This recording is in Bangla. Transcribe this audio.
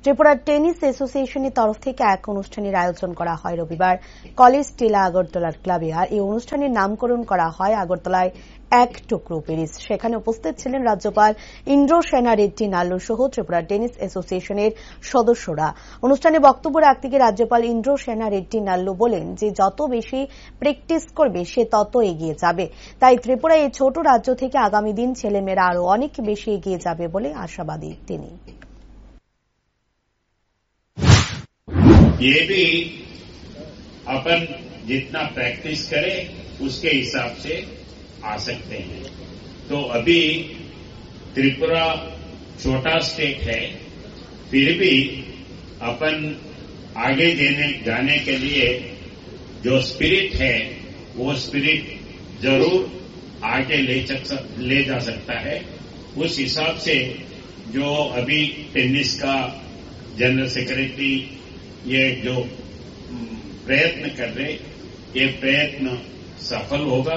ত্রিপুরা টেনিস অ্যাসোসিয়েশনের তরফ থেকে এক অনুষ্ঠানের আয়োজন করা হয় রবিবার কলেজ টিলা আগরতলার ক্লাবে। আর এই অনুষ্ঠানের নামকরণ করা হয় আগরতলায় এক টুকরো প্যারিস। সেখানে উপস্থিত ছিলেন রাজ্যপাল ইন্দ্রসেনা রেড্ডি নাল্লু সহ ত্রিপুরা টেনিস অ্যাসোসিয়েশনের সদস্যরা। অনুষ্ঠানে বক্তব্য রাখতে গিয়ে রাজ্যপাল ইন্দ্রসেনা রেড্ডি নাল্লু বলেন যে যত বেশি প্র্যাকটিস করবে সে তত এগিয়ে যাবে। তাই ত্রিপুরা এই ছোট রাজ্য থেকে আগামী দিন ছেলেমেয়েরা আরো অনেক বেশি এগিয়ে যাবে বলে আশাবাদী তিনি। ये भी अपन जितना प्रैक्टिस करें उसके हिसाब से आ सकते हैं। तो अभी त्रिपुरा छोटा स्टेट है, फिर भी अपन आगे जाने के लिए जो स्पिरिट है वो स्पिरिट जरूर आगे ले जा सकता है। उस हिसाब से जो अभी टेनिस का जनरल सेक्रेटरी ये जो प्रयत्न कर रहे, ये प्रयत्न सफल होगा।